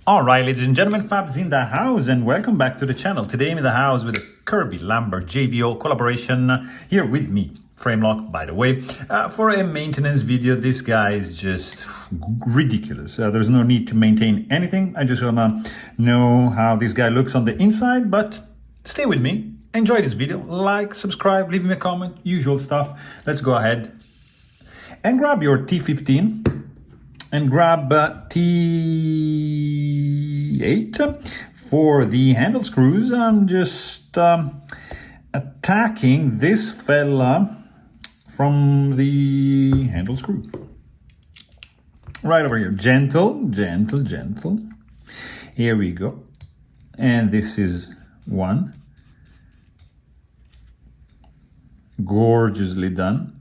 All right, ladies and gentlemen, Fabs in the house, and welcome back to the channel. Today I'm in the house with a Kirby Lambert JVO collaboration here with me, Framelock, by the way, for a maintenance video. This guy is just ridiculous. There's no need to maintain anything. I just wanna know how this guy looks on the inside, but stay with me. Enjoy this video, like, subscribe, leave me a comment, usual stuff. Let's go ahead and grab your T15 and grab T8 for the handle screws. I'm just attacking this fella from the handle screw. Right over here, gentle, gentle, gentle. Here we go. And this is one. Gorgeously done.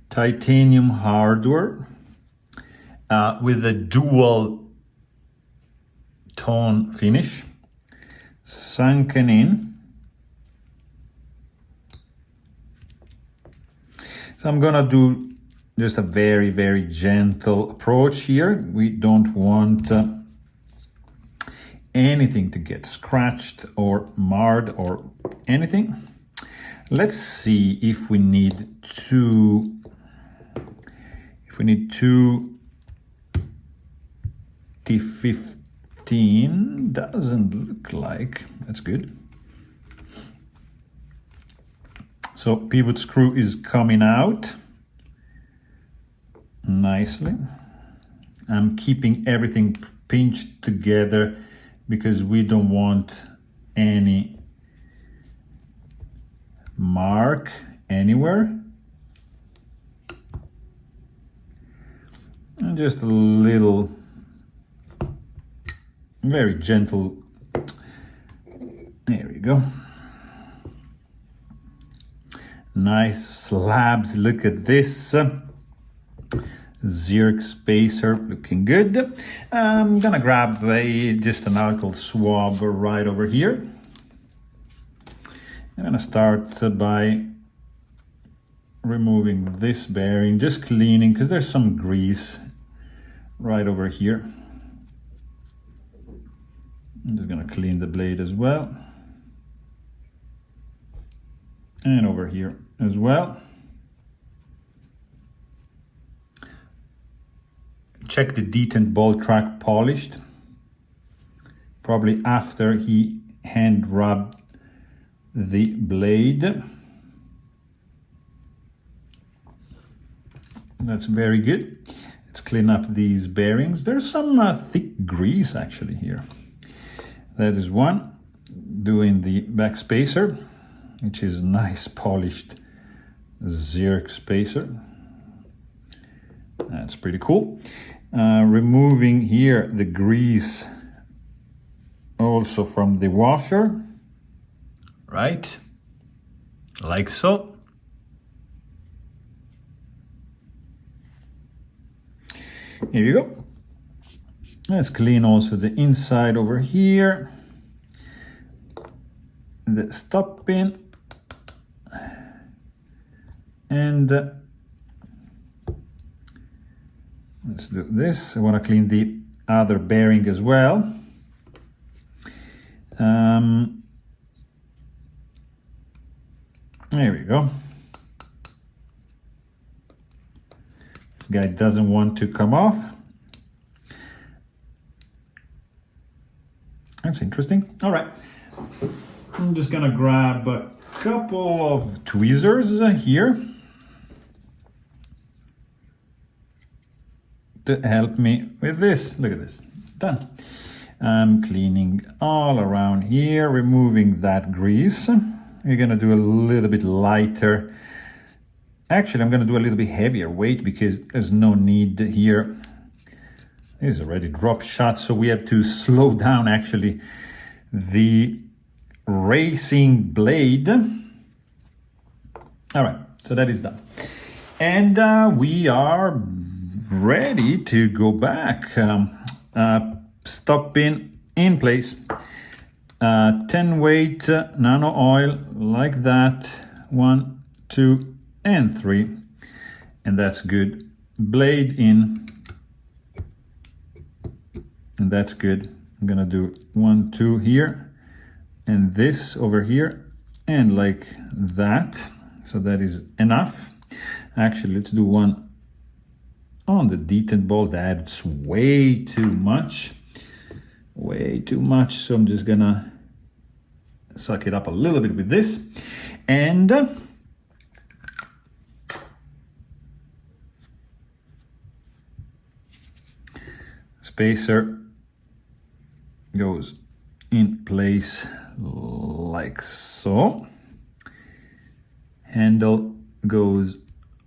Titanium hardware. With a dual tone finish, sunken in. So I'm gonna do just a very, very gentle approach here. We don't want anything to get scratched or marred or anything. Let's see if we need two. T15 doesn't look like, that's good. So pivot screw is coming out nicely. I'm keeping everything pinched together because we don't want any mark anywhere. And just a little very gentle. There we go. Nice slabs. Look at this. Zerk spacer looking good. I'm gonna grab just an alcohol swab right over here. I'm gonna start by removing this bearing, just cleaning because there's some grease right over here. I'm just gonna clean the blade as well. And over here as well. Check the detent ball track polished. Probably after he hand rubbed the blade. That's very good. Let's clean up these bearings. There's some thick grease actually here. That is one. Doing the back spacer, which is nice polished Zerk spacer. That's pretty cool. Removing here the grease also from the washer, right? Like so. Here you go. Let's clean also the inside over here. The stop pin. And let's do this. I want to clean the other bearing as well. There we go. This guy doesn't want to come off. That's interesting. All right, I'm just gonna grab a couple of tweezers here to help me with this. Look at this, done. I'm cleaning all around here, removing that grease. We're gonna do a little bit lighter. Actually, I'm gonna do a little bit heavier weight because there's no need here. This is already drop shot, so we have to slow down actually the racing blade. All right, so that is done. And we are ready to go back. Stop pin in place. 10 weight nano oil like that. 1, 2, and 3. And that's good. Blade in. And that's good. I'm gonna do 1, 2 here, and this over here, and like that. So that is enough. Actually, let's do one on the detent ball. That's way too much. Way too much. So I'm just gonna suck it up a little bit with this. And spacer goes in place like so. Handle goes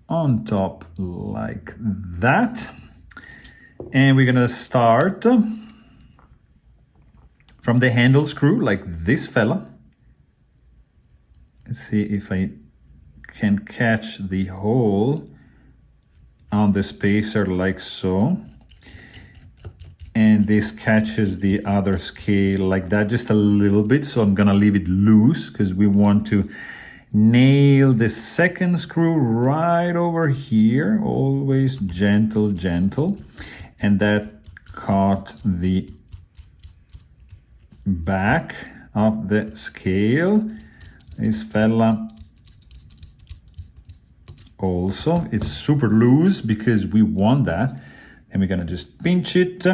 on top like that. And we're gonna start from the handle screw like this fella. Let's see if I can catch the hole on the spacer like so. And this catches the other scale like that, just a little bit. So I'm gonna leave it loose because we want to nail the second screw right over here, always gentle, gentle. And that caught the back of the scale. This fella also, it's super loose because we want that. And we're gonna just pinch it.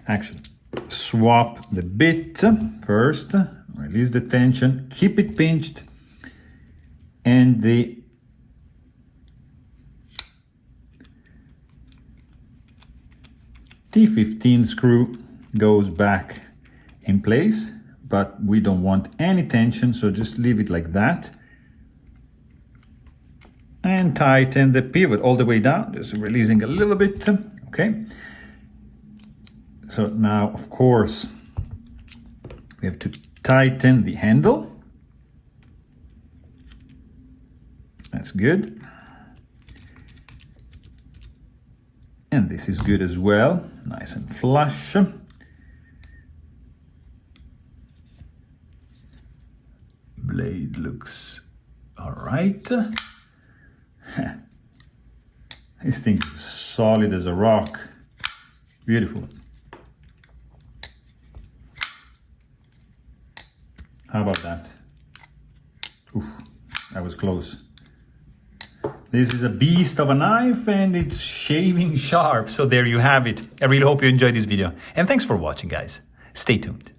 Actually, swap the bit first, release the tension, keep it pinched, and the T15 screw goes back in place, but we don't want any tension, so just leave it like that. And tighten the pivot all the way down, just releasing a little bit, okay? So now, of course, we have to tighten the handle. That's good. And this is good as well, nice and flush. Blade looks all right. This thing is solid as a rock. Beautiful. How about that? Oof, that was close. This is a beast of a knife and it's shaving sharp. So there you have it. I really hope you enjoyed this video. And thanks for watching, guys. Stay tuned.